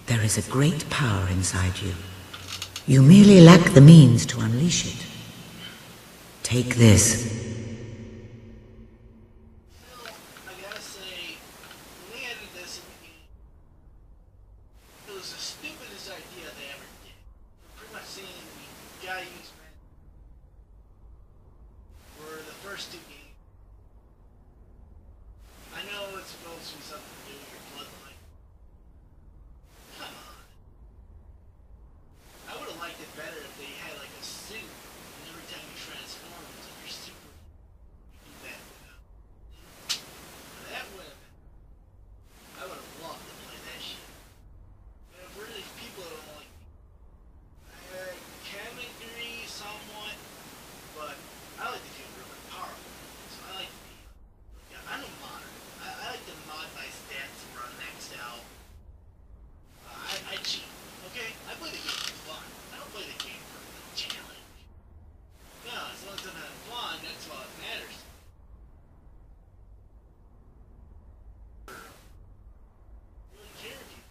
There is a great power inside you. You merely lack the means to unleash it. Take this. Well, I gotta say, when we added this in the game, it was the stupidest idea they ever did. We're pretty much saying we gotta use men for the first two games. I know it's supposed to be something to do with your bloodline. Come on. I would have liked it better if they had like a suit, and every time you transform into your super, you do that without. That would have been. I would have loved to play that shit. But for these people that don't like me, I can agree somewhat, but I like to feel really powerful. So I like to be. Yeah, I'm a modder. I like to mod my stats and run maxed out. I cheat. Okay? I play the game for fun. I don't play the game for the challenge. No, as long as I'm having fun, that's all that matters. I really care if you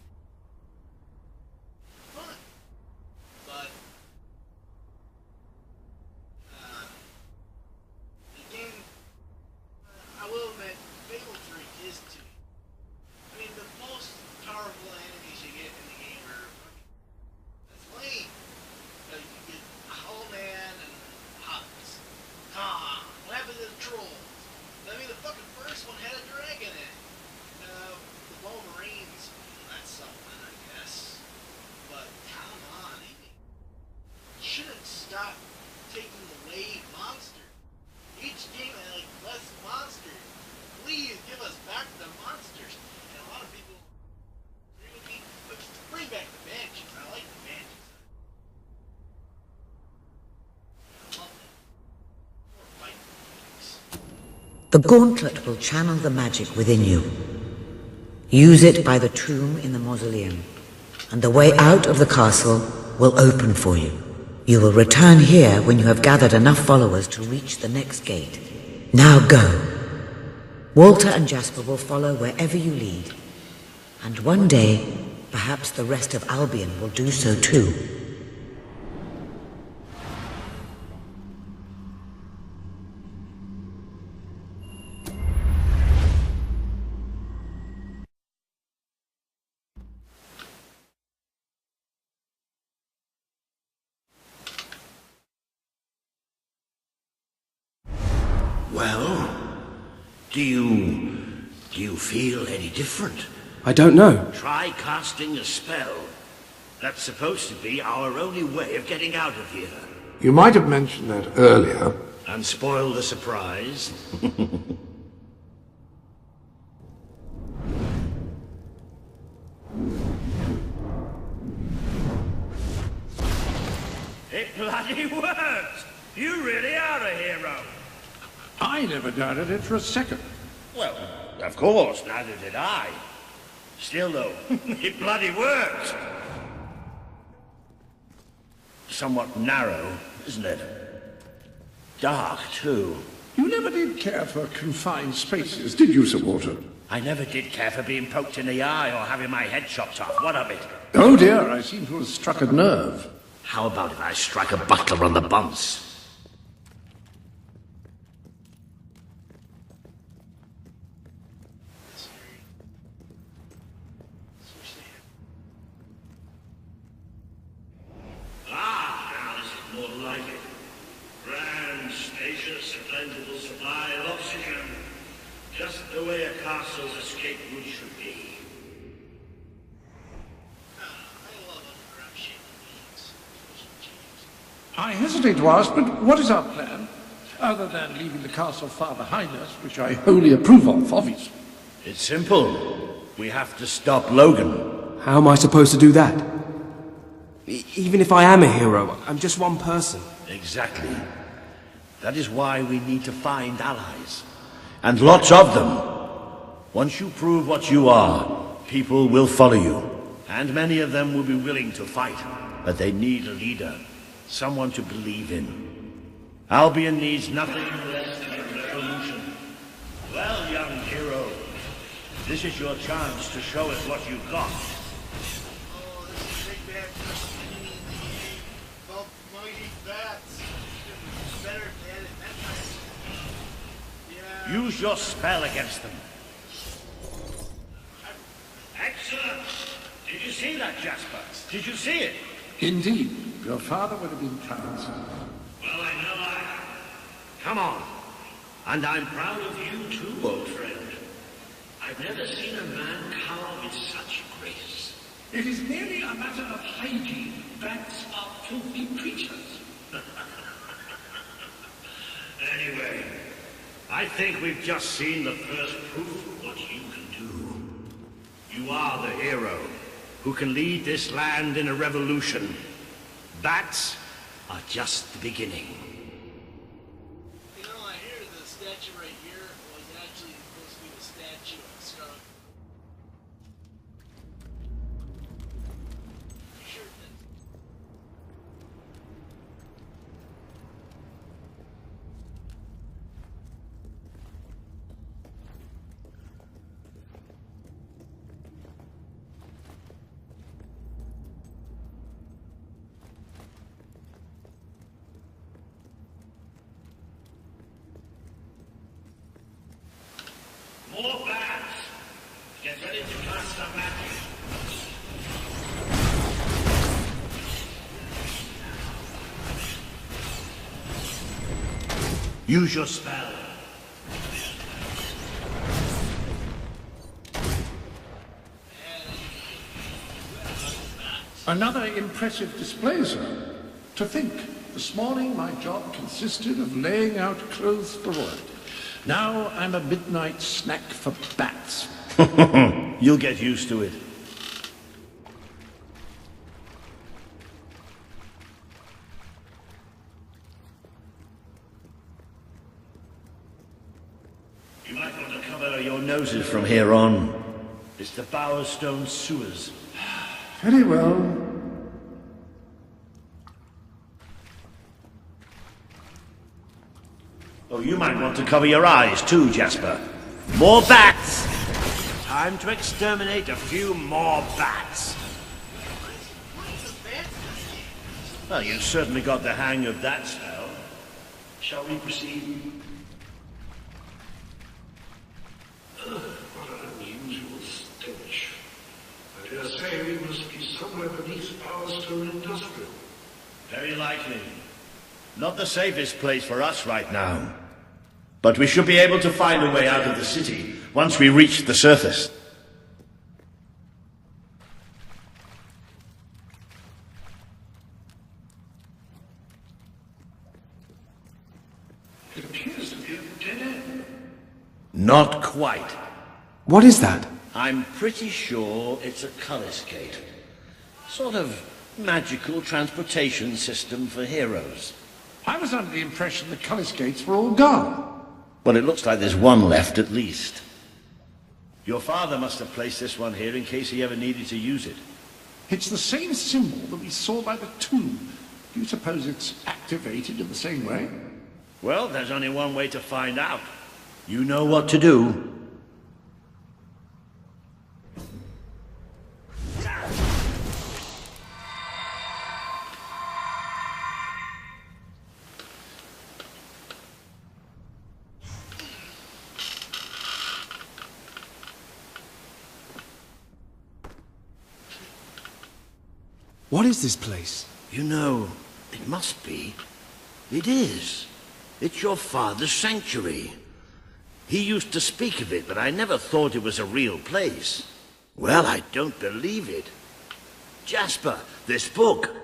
fun. But the game, I will admit, Fable 3 is too. I mean, the most powerful enemies you get in the game are fucking. That's lame. You get Hollow Man and Huts. Khan. What happened to the trolls? I mean, the fucking first one had a dragon in it. The Wolverines, that's something, I guess. But come on, you shouldn't stop taking away monsters. Each game had like less monsters. Please give us back the monsters. And a lot of people agree with me, but just bring back the banshees. I like the banshees. I love them. More fight techniques. The gauntlet will channel the magic within you. Use it by the tomb in the mausoleum, and the way out of the castle will open for you. You will return here when you have gathered enough followers to reach the next gate. Now go. Walter and Jasper will follow wherever you lead. And one day, perhaps the rest of Albion will do so too. Well, do you feel any different? I don't know. Try casting a spell. That's supposed to be our only way of getting out of here. You might have mentioned that earlier. And spoil the surprise. It bloody worked! You really are a hero! I never doubted it for a second. Well, of course, neither did I. Still though, it bloody worked! Somewhat narrow, isn't it? Dark, too. You never did care for confined spaces, did you, Sir Walter? I never did care for being poked in the eye or having my head chopped off. What of it? Oh dear, I seem to have struck a nerve. How about if I strike a butler on the bunce? Ah, now this is more like it. Grand, spacious, a plentiful supply of oxygen. Just the way a castle's escape route should be. I love underground shit in games. I hesitate to ask, but what is our plan? Other than leaving the castle far behind us, which I wholly approve of, obviously. It's simple. We have to stop Logan. How am I supposed to do that? Even if I am a hero, I'm just one person. Exactly. That is why we need to find allies. And lots of them. Once you prove what you are, people will follow you. And many of them will be willing to fight. But they need a leader. Someone to believe in. Albion needs nothing less than a revolution. Well, young hero, this is your chance to show us what you've got. best enemy in the game called Mighty Bats. Better if they had it that time. Yeah. Use your spell against them. Excellent! Did you see that, Jasper? Did you see it? Indeed, your father would have been proud, sir. Well, I know I am. Come on. And I'm proud of you too, old friend. I've never seen a man carve with such grace. It is merely a matter of hygiene. Bats are filthy creatures. Anyway, I think we've just seen the first proof of what you can do. You are the hero who can lead this land in a revolution. Bats are just the beginning. You know, I hear the statue right here was actually supposed to be the statue of Scarlet. Sure that. More bats! Get ready to cast some magic. Use your spell. Another impressive display, sir. To think, this morning my job consisted of laying out clothes for royalty. Now I'm a midnight snack for bats. You'll get used to it. You might want to cover your noses from here on. It's the Bowerstone sewers. Very well. Oh, you might want to cover your eyes too, Jasper. More bats! Time to exterminate a few more bats. Well, you certainly got the hang of that spell. Shall we proceed? What an unusual stench. I dare say we must be somewhere beneath Bowerstone Industrial. Very likely. Not the safest place for us right now. But we should be able to find a way out of the city once we reach the surface. It appears to be a dead end. Not quite. What is that? I'm pretty sure it's a Cullis gate. Sort of magical transportation system for heroes. I was under the impression the Cullis gates were all gone. Well, it looks like there's one left at least. Your father must have placed this one here in case he ever needed to use it. It's the same symbol that we saw by the tomb. Do you suppose it's activated in the same way? Well, there's only one way to find out. You know what to do. What is this place? You know, it must be. It is. It's your father's sanctuary. He used to speak of it, but I never thought it was a real place. Well, I don't believe it. Jasper, this book.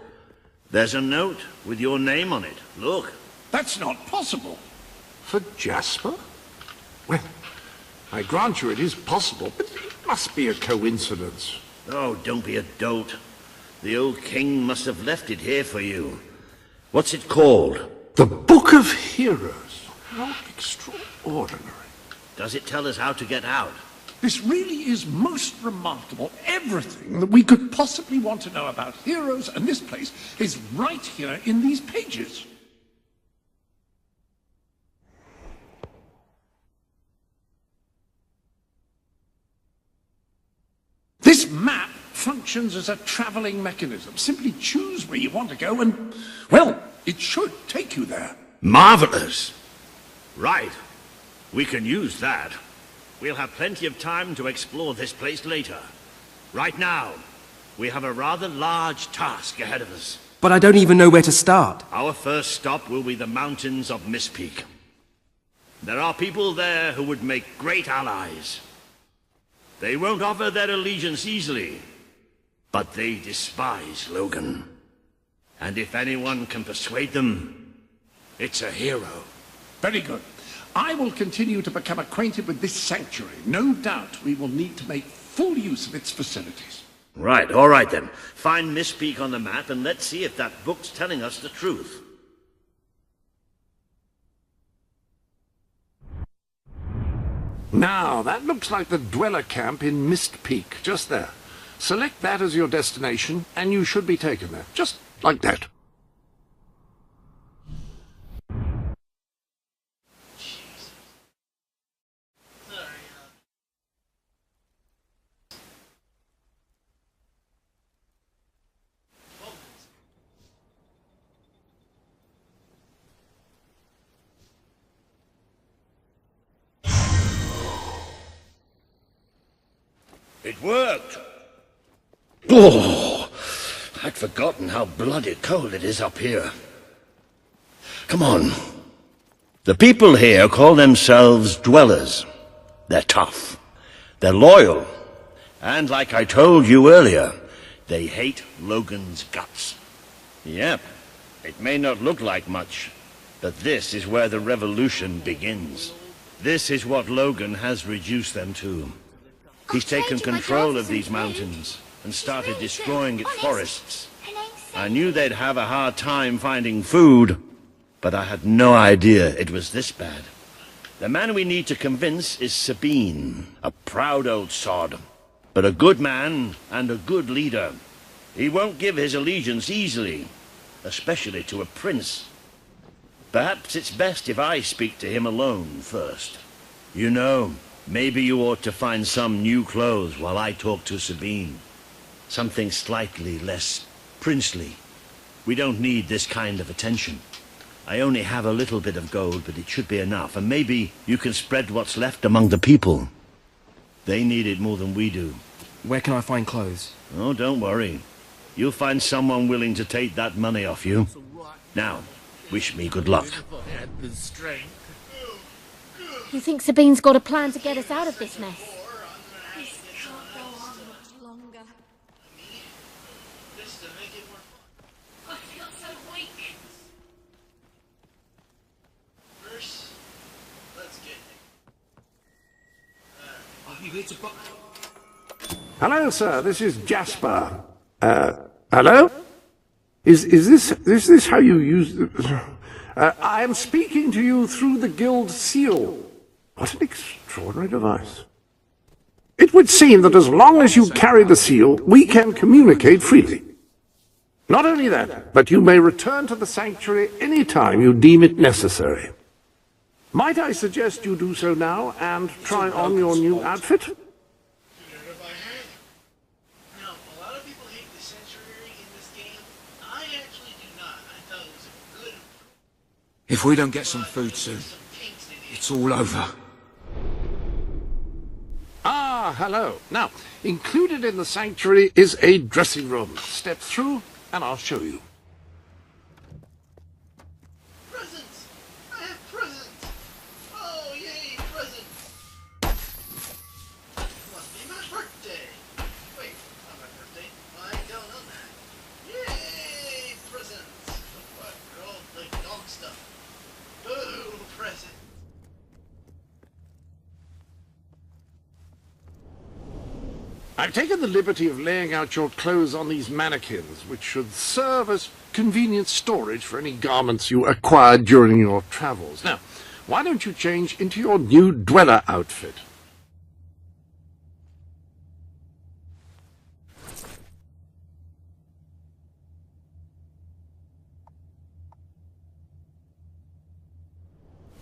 There's a note with your name on it. Look. That's not possible. For Jasper? Well, I grant you it is possible, but it must be a coincidence. Oh, don't be a dolt. The old king must have left it here for you. What's it called? The Book of Heroes. How extraordinary. Does it tell us how to get out? This really is most remarkable. Everything that we could possibly want to know about heroes and this place is right here in these pages. This map functions as a traveling mechanism. Simply choose where you want to go and, well, it should take you there. Marvelous! Right. We can use that. We'll have plenty of time to explore this place later. Right now, we have a rather large task ahead of us. But I don't even know where to start. Our first stop will be the mountains of Mistpeak. There are people there who would make great allies. They won't offer their allegiance easily, but they despise Logan. And if anyone can persuade them, it's a hero. Very good. I will continue to become acquainted with this sanctuary. No doubt we will need to make full use of its facilities. Right, all right then. Find Mistpeak on the map and let's see if that book's telling us the truth. Now, that looks like the dweller camp in Mistpeak, just there. Select that as your destination, and you should be taken there. Just like that. It worked! Oh, I'd forgotten how bloody cold it is up here. Come on. The people here call themselves dwellers. They're tough. They're loyal. And like I told you earlier, they hate Logan's guts. Yep, it may not look like much, but this is where the revolution begins. This is what Logan has reduced them to. He's taken control of these mountains and started destroying its forests. I knew they'd have a hard time finding food, but I had no idea it was this bad. The man we need to convince is Sabine, a proud old sod, but a good man and a good leader. He won't give his allegiance easily, especially to a prince. Perhaps it's best if I speak to him alone first. You know, maybe you ought to find some new clothes while I talk to Sabine. Something slightly less princely. We don't need this kind of attention. I only have a little bit of gold, but it should be enough. And maybe you can spread what's left among the people. They need it more than we do. Where can I find clothes? Oh, don't worry. You'll find someone willing to take that money off you. Now, wish me good luck. You think Sabine's got a plan to get us out of this mess? This can't go on much longer. I feel so weak. First, let's get Hello, sir. This is Jasper. Hello? Is this how you use the... I am speaking to you through the guild seal. What an extraordinary device. It would seem that as long as you carry the seal, we can communicate freely. Not only that, but you may return to the sanctuary any time you deem it necessary. Might I suggest you do so now and try on your new outfit? Now, a lot of people hate the sanctuary in this game. I actually do not. I thought it was a good... If we don't get some food soon, it's all over. Ah, hello. Now, included in the sanctuary is a dressing room. Step through and I'll show you. Presents! I have presents! Oh, yay, presents! Must be my birthday! Wait, not my birthday. I don't know that. Yay, presents! What? They're all like dog stuff. Ooh, presents! I've taken the liberty of laying out your clothes on these mannequins, which should serve as convenient storage for any garments you acquired during your travels. Now, why don't you change into your new dweller outfit?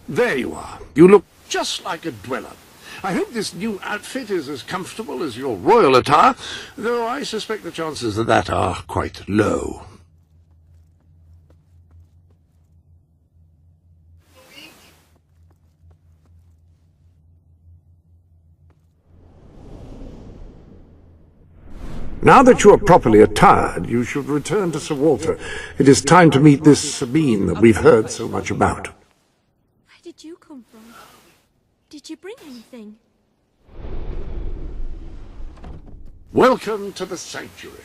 There you are. You look just like a dweller. I hope this new outfit is as comfortable as your royal attire, though I suspect the chances of that are quite low. Now that you are properly attired, you should return to Sir Walter. It is time to meet this Sabine that we've heard so much about. Where did you come from? Did you bring anything? Welcome to the Sanctuary.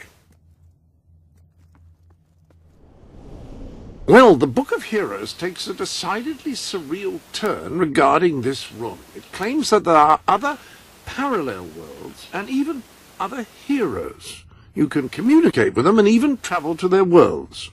Well, the Book of Heroes takes a decidedly surreal turn regarding this room. It claims that there are other parallel worlds and even other heroes. You can communicate with them and even travel to their worlds.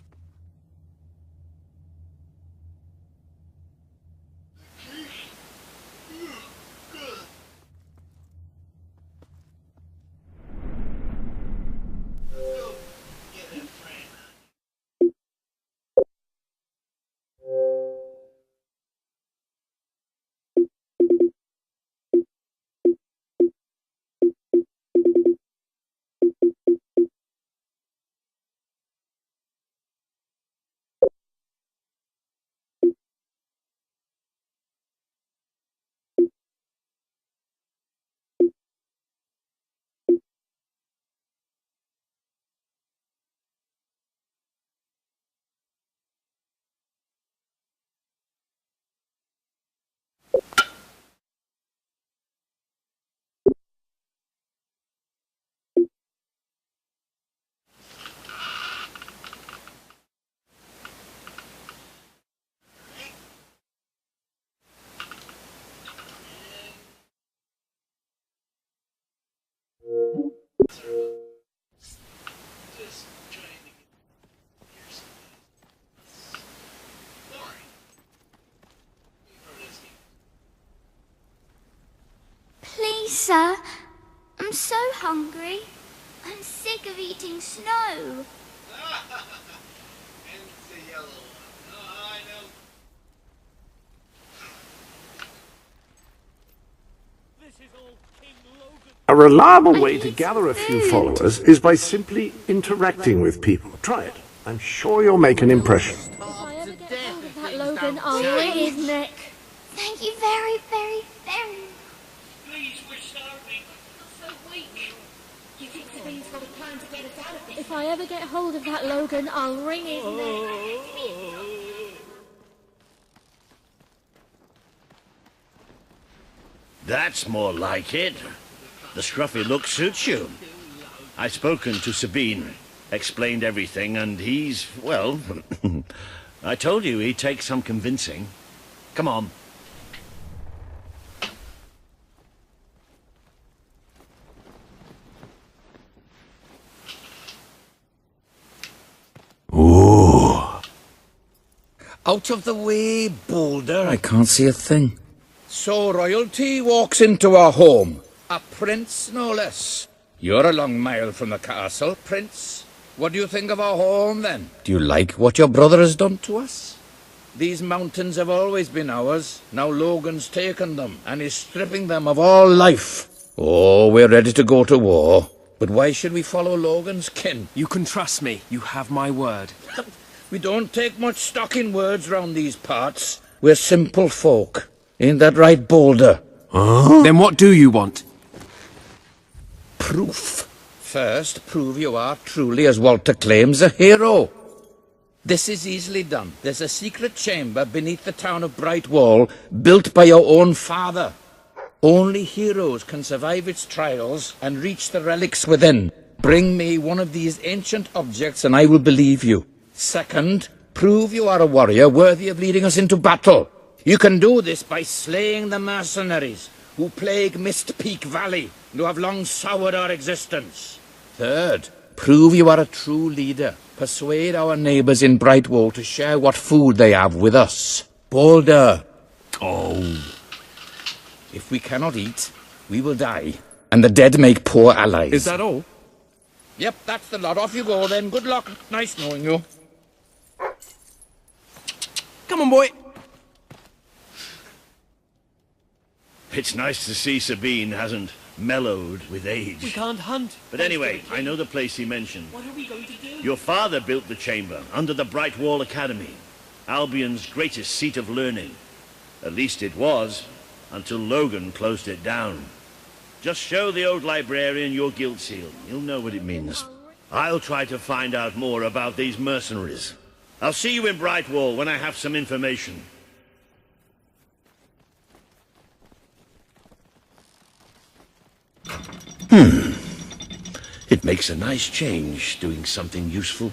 Please, sir. I'm so hungry. I'm sick of eating snow. And the yellow one. Oh, I know. This is all King Logan. A reliable way to gather a few followers is by simply interacting with people. Try it. I'm sure you'll make an impression. If I ever get hold of that Logan, I'll wring his neck. Thank you very, very, very much. Please, we're starving. I'm so weak. You think Sabine's got a plan to get us out of this? If I ever get hold of that Logan, I'll wring his neck. That's more like it. The scruffy look suits you. I've spoken to Sabine, explained everything, and he's, well, I told you he'd take some convincing. Come on. Ooh. Out of the way, Boulder. I can't see a thing. So royalty walks into our home. A prince, no less. You're a long mile from the castle, Prince. What do you think of our home, then? Do you like what your brother has done to us? These mountains have always been ours. Now Logan's taken them, and is stripping them of all life. Oh, we're ready to go to war. But why should we follow Logan's kin? You can trust me. You have my word. We don't take much stock in words round these parts. We're simple folk. Ain't that right, Boulder? Huh? Then what do you want? Proof. First, prove you are truly, as Walter claims, a hero. This is easily done. There's a secret chamber beneath the town of Brightwall, built by your own father. Only heroes can survive its trials and reach the relics within. Bring me one of these ancient objects and I will believe you. Second, prove you are a warrior worthy of leading us into battle. You can do this by slaying the mercenaries who plague Mist Peak Valley and who have long soured our existence. Third, prove you are a true leader. Persuade our neighbours in Brightwall to share what food they have with us. Boulder. Oh. If we cannot eat, we will die, and the dead make poor allies. Is that all? Yep, that's the lot. Off you go then. Good luck. Nice knowing you. Come on, boy. It's nice to see Sabine hasn't mellowed with age. We can't hunt. But anyway, I know the place he mentioned. What are we going to do? Your father built the chamber under the Bright Wall Academy, Albion's greatest seat of learning. At least it was, until Logan closed it down. Just show the old librarian your guild seal. He'll know what it means. I'll try to find out more about these mercenaries. I'll see you in Brightwall when I have some information. It makes a nice change doing something useful.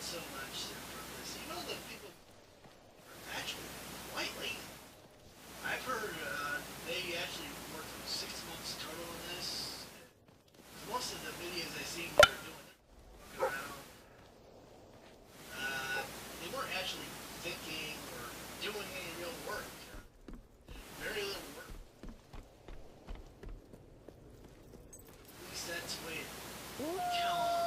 So much for this. You know that people are actually quite late. I've heard they actually worked 6 months total on this. Most of the videos I see they're doing around, they weren't actually thinking or doing any real work. Very little work. At least that's the way it counts.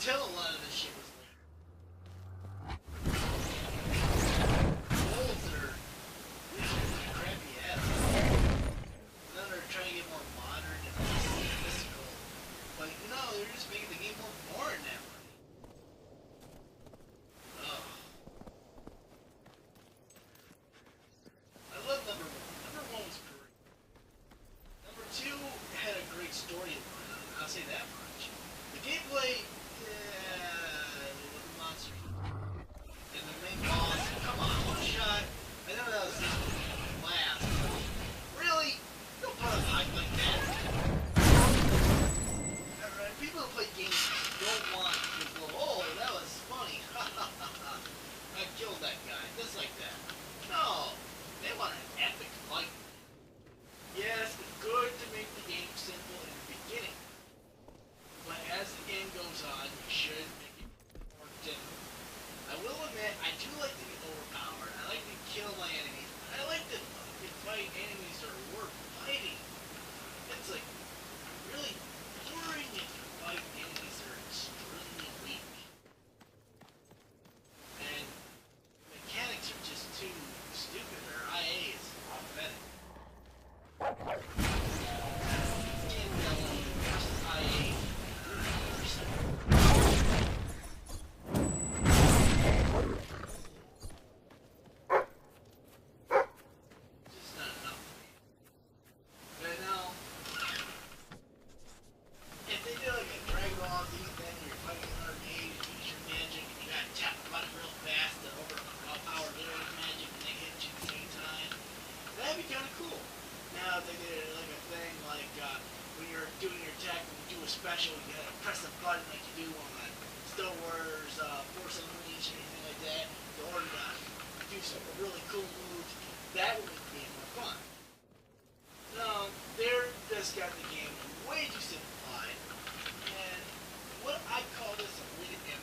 Tell a lot of this shit was late. Molds are crappy ass. Now they're trying to get more modern and mystical. But no, they're just making the game more boring that way. Oh. I love number 1. Number 1 was great. Number 2 had a great storyline. I'll say that much. The gameplay. And the main boss, come on, one shot. I know that was last. Really? Don't put a hype like that. Alright, people who play games don't want to go, oh, that was funny. I killed that guy. Just like that. No. They want an epic fight. Yes, it's good to make the game simple in the beginning. But as the game goes on, you should make it more difficult. I will admit, I do like to be overpowered. I like to kill my enemies. I like to fight enemies that are worth fighting. It's like really boring if you fight enemies that are extremely weak. And mechanics are just too stupid. Their IA is pathetic. Versus IA. Special, you gotta press the button like you do on Star Wars, Force Unleashed, or anything like that, in order to do some really cool moves. That would make the game more fun. No, they're just got the game way too simplified, and what I call this a rated M.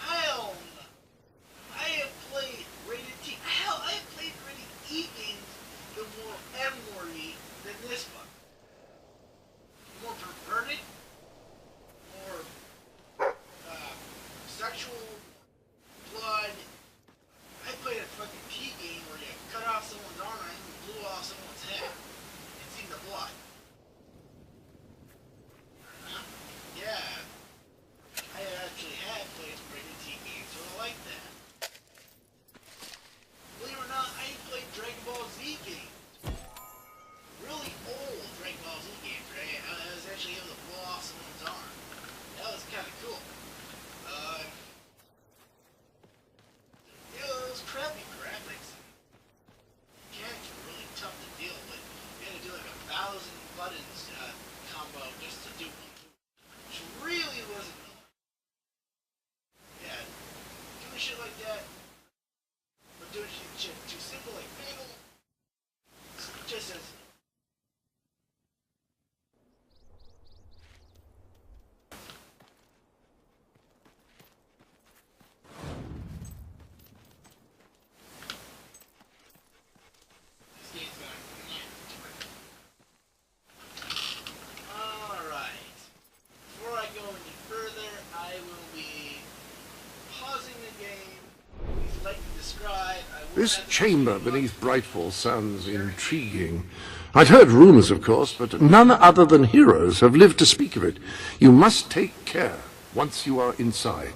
Hell no. I have played rated T. Hell, I have played rated E games that were more M-worthy than this one. More perverted, more sexual, blood. I played a fucking T game where you cut off someone's arm and blew off someone's head and seen the blood. This chamber beneath Brightfall sounds intriguing. I'd heard rumors, of course, but none other than heroes have lived to speak of it. You must take care once you are inside.